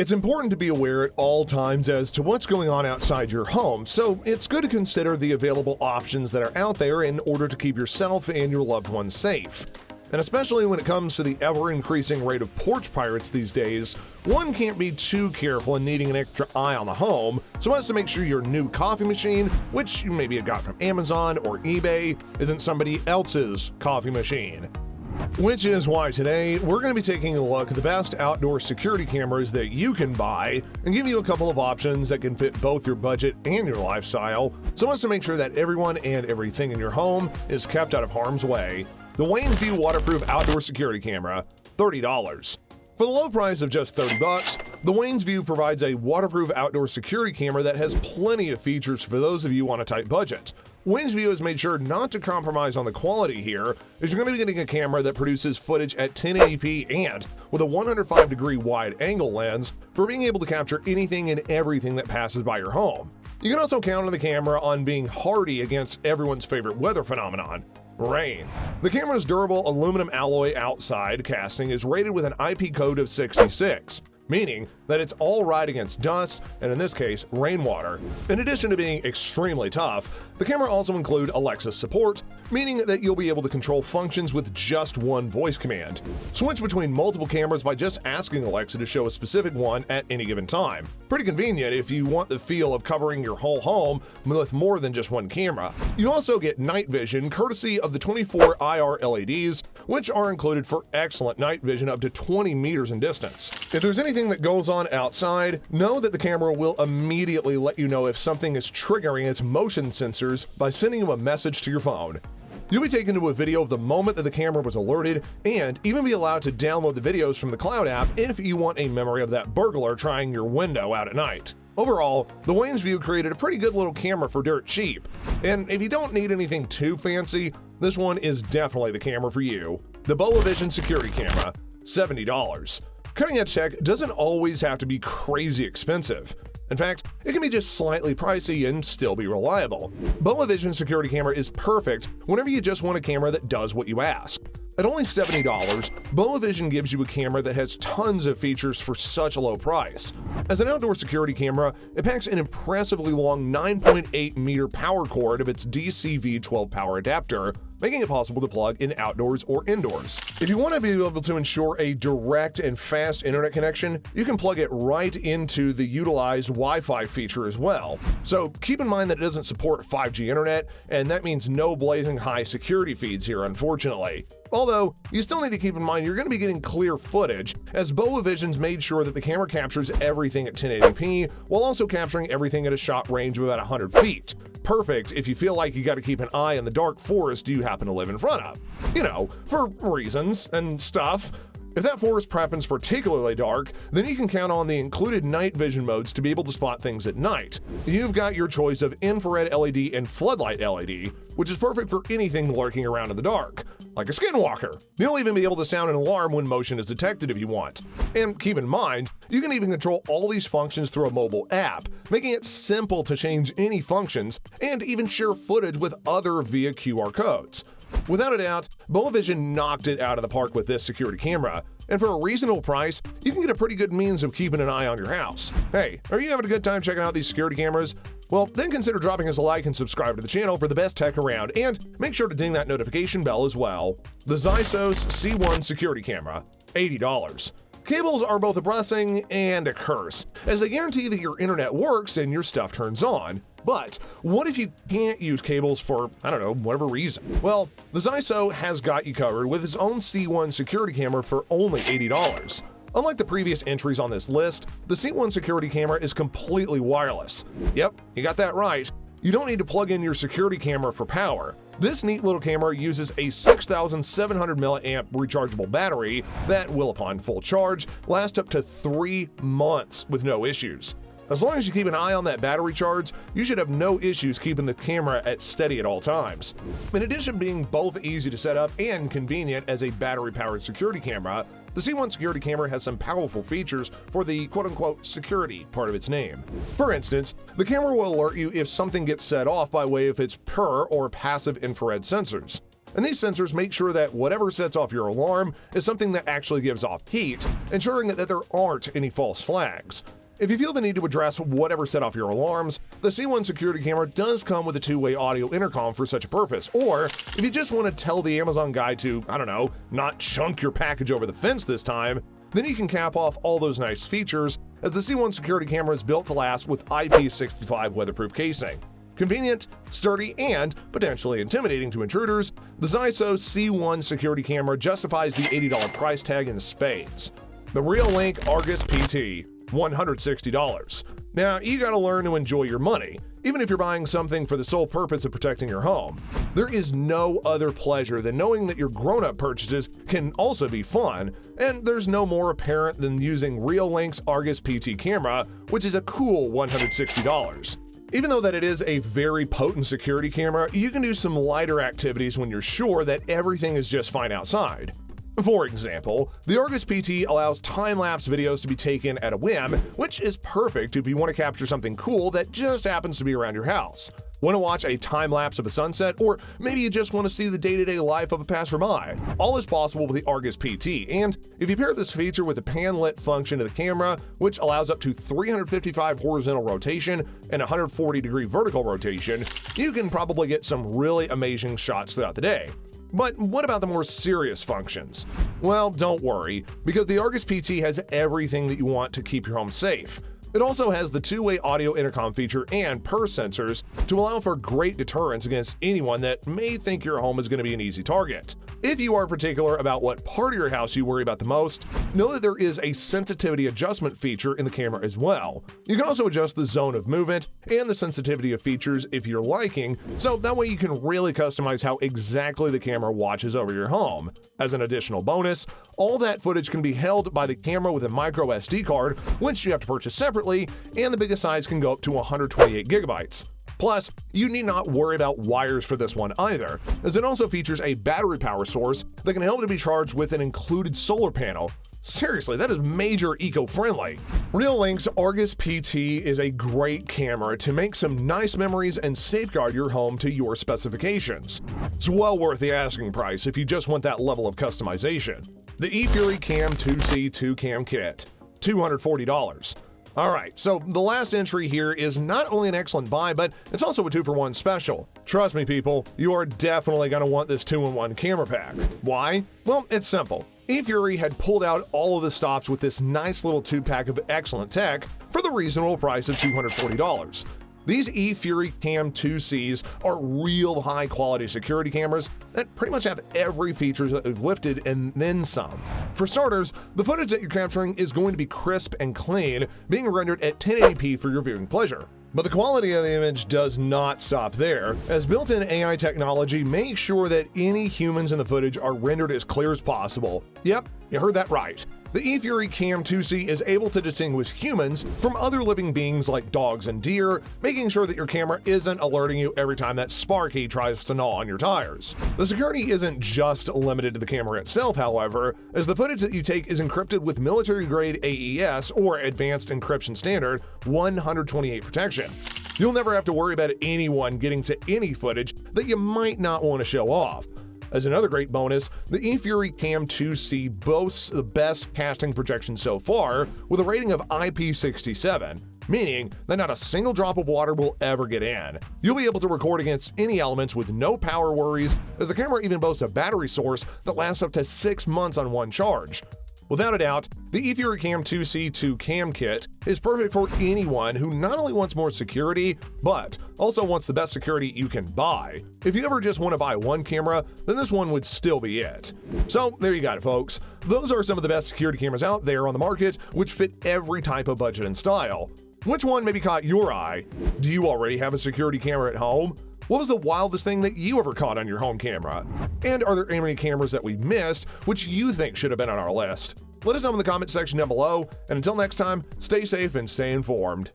It's important to be aware at all times as to what's going on outside your home, so it's good to consider the available options that are out there in order to keep yourself and your loved ones safe. And especially when it comes to the ever-increasing rate of porch pirates these days, one can't be too careful in needing an extra eye on the home so as to make sure your new coffee machine, which you maybe have got from Amazon or eBay, isn't somebody else's coffee machine. Which is why today we're going to be taking a look at the best outdoor security cameras that you can buy and give you a couple of options that can fit both your budget and your lifestyle so as to make sure that everyone and everything in your home is kept out of harm's way. The Wansview waterproof outdoor security camera, $30. For the low price of just $30, the Wansview provides a waterproof outdoor security camera that has plenty of features for those of you on a tight budget. Wansview has made sure not to compromise on the quality here, as you're going to be getting a camera that produces footage at 1080p and with a 105-degree wide-angle lens for being able to capture anything and everything that passes by your home. You can also count on the camera on being hardy against everyone's favorite weather phenomenon, rain. The camera's durable aluminum alloy outside casting is rated with an IP code of 66, meaning that it's all right against dust, and in this case, rainwater. In addition to being extremely tough, the camera also includes Alexa support, meaning that you'll be able to control functions with just one voice command. Switch between multiple cameras by just asking Alexa to show a specific one at any given time. Pretty convenient if you want the feel of covering your whole home with more than just one camera. You also get night vision courtesy of the 24 IR LEDs, which are included for excellent night vision up to 20 meters in distance. If there's anything that goes on outside, know that the camera will immediately let you know if something is triggering its motion sensors by sending you a message to your phone. You'll be taken to a video of the moment that the camera was alerted and even be allowed to download the videos from the Cloud app if you want a memory of that burglar trying your window out at night. Overall, the Wansview created a pretty good little camera for dirt cheap. And if you don't need anything too fancy, this one is definitely the camera for you. The Boavision security camera, $70. Cutting-edge tech doesn't always have to be crazy expensive. In fact, it can be just slightly pricey and still be reliable. Boavision security camera is perfect whenever you just want a camera that does what you ask. At only $70, Boavision gives you a camera that has tons of features for such a low price. As an outdoor security camera, it packs an impressively long 9.8 meter power cord of its DC-V12 power adapter, making it possible to plug in outdoors or indoors. If you want to be able to ensure a direct and fast internet connection, you can plug it right into the utilized Wi-Fi feature as well. So keep in mind that it doesn't support 5G internet, and that means no blazing high security feeds here, unfortunately. Although, you still need to keep in mind you're going to be getting clear footage, as Boavision's made sure that the camera captures everything at 1080p while also capturing everything at a shot range of about 100 feet. Perfect if you feel like you got to keep an eye on the dark forest you happen to live in front of. You know, for reasons and stuff. If that forest happens particularly dark, then you can count on the included night vision modes to be able to spot things at night. You've got your choice of infrared LED and floodlight LED, which is perfect for anything lurking around in the dark, like a skinwalker. You'll even be able to sound an alarm when motion is detected if you want. And keep in mind, you can even control all these functions through a mobile app, making it simple to change any functions and even share footage with other via QR codes. Without a doubt, Boavision knocked it out of the park with this security camera, and for a reasonable price, you can get a pretty good means of keeping an eye on your house. Hey, are you having a good time checking out these security cameras? Well, then consider dropping us a like and subscribe to the channel for the best tech around, and make sure to ding that notification bell as well. The ZOSI C1 security camera, $80. Cables are both a blessing and a curse, as they guarantee that your internet works and your stuff turns on. But what if you can't use cables for, I don't know, whatever reason? Well, the ZOSI has got you covered with its own C1 security camera for only $80. Unlike the previous entries on this list, the C1 security camera is completely wireless. Yep, you got that right. You don't need to plug in your security camera for power. This neat little camera uses a 6,700 milliamp rechargeable battery that will, upon full charge, last up to 3 months with no issues. As long as you keep an eye on that battery charge, you should have no issues keeping the camera at steady at all times. In addition to being both easy to set up and convenient as a battery-powered security camera, the C1 security camera has some powerful features for the quote-unquote security part of its name. For instance, the camera will alert you if something gets set off by way of its PIR or passive infrared sensors. and these sensors make sure that whatever sets off your alarm is something that actually gives off heat, ensuring that there aren't any false flags. If you feel the need to address whatever set off your alarms, the C1 security camera does come with a two-way audio intercom for such a purpose, or if you just want to tell the Amazon guy to, I don't know, not chunk your package over the fence this time, then you can cap off all those nice features, as the C1 security camera is built to last with IP65 weatherproof casing. Convenient, sturdy, and potentially intimidating to intruders, the ZOSI C1 security camera justifies the $80 price tag in spades. The Reolink Argus PT, $160. Now, you gotta learn to enjoy your money, even if you're buying something for the sole purpose of protecting your home. There is no other pleasure than knowing that your grown-up purchases can also be fun, and there's no more apparent than using Reolink's Argus PT camera, which is a cool $160. Even though that it is a very potent security camera, you can do some lighter activities when you're sure that everything is just fine outside. For example, the Argus PT allows time-lapse videos to be taken at a whim, which is perfect if you want to capture something cool that just happens to be around your house. Want to watch a time-lapse of a sunset, or maybe you just want to see the day-to-day life of a passerby? All is possible with the Argus PT, and if you pair this feature with the pan-lit function of the camera, which allows up to 355 horizontal rotation and 140-degree vertical rotation, you can probably get some really amazing shots throughout the day. But what about the more serious functions? Well, don't worry, because the Argus PT has everything that you want to keep your home safe. It also has the two-way audio intercom feature and purse sensors to allow for great deterrence against anyone that may think your home is going to be an easy target. If you are particular about what part of your house you worry about the most, know that there is a sensitivity adjustment feature in the camera as well. You can also adjust the zone of movement and the sensitivity of features if you're liking, so that way you can really customize how exactly the camera watches over your home. As an additional bonus, all that footage can be held by the camera with a micro SD card, which you have to purchase separately, and the biggest size can go up to 128 gigabytes. Plus, you need not worry about wires for this one either, as it also features a battery power source that can help to be charged with an included solar panel. Seriously, that is major eco-friendly. Reolink's Argus PT is a great camera to make some nice memories and safeguard your home to your specifications. It's well worth the asking price if you just want that level of customization. The eufyCam 2C 2-cam kit, $240. Alright, so the last entry here is not only an excellent buy, but it's also a 2-for-1 special. Trust me people, you are definitely going to want this 2-in-1 camera pack. Why? Well, it's simple. eufy had pulled out all of the stops with this nice little 2-pack of excellent tech for the reasonable price of $240. These eufyCam 2Cs are real high-quality security cameras that pretty much have every feature that we've lifted and then some. For starters, the footage that you're capturing is going to be crisp and clean, being rendered at 1080p for your viewing pleasure. But the quality of the image does not stop there, as built-in AI technology makes sure that any humans in the footage are rendered as clear as possible. Yep, you heard that right. The eufyCam 2C is able to distinguish humans from other living beings like dogs and deer, making sure that your camera isn't alerting you every time that Sparky tries to gnaw on your tires. The security isn't just limited to the camera itself, however, as the footage that you take is encrypted with military-grade AES, or Advanced Encryption Standard, 128 protection. You'll never have to worry about anyone getting to any footage that you might not want to show off. As another great bonus, the eufyCam 2C boasts the best casting projection so far, with a rating of IP67, meaning that not a single drop of water will ever get in. You'll be able to record against any elements with no power worries, as the camera even boasts a battery source that lasts up to 6 months on one charge. Without a doubt, the eufyCam 2C 2-cam kit is perfect for anyone who not only wants more security, but also wants the best security you can buy. If you ever just want to buy one camera, then this one would still be it. So there you got it, folks. Those are some of the best security cameras out there on the market, which fit every type of budget and style. Which one maybe caught your eye? Do you already have a security camera at home? What was the wildest thing that you ever caught on your home camera? And are there any cameras that we missed which you think should have been on our list? Let us know in the comment section down below, and until next time, stay safe and stay informed.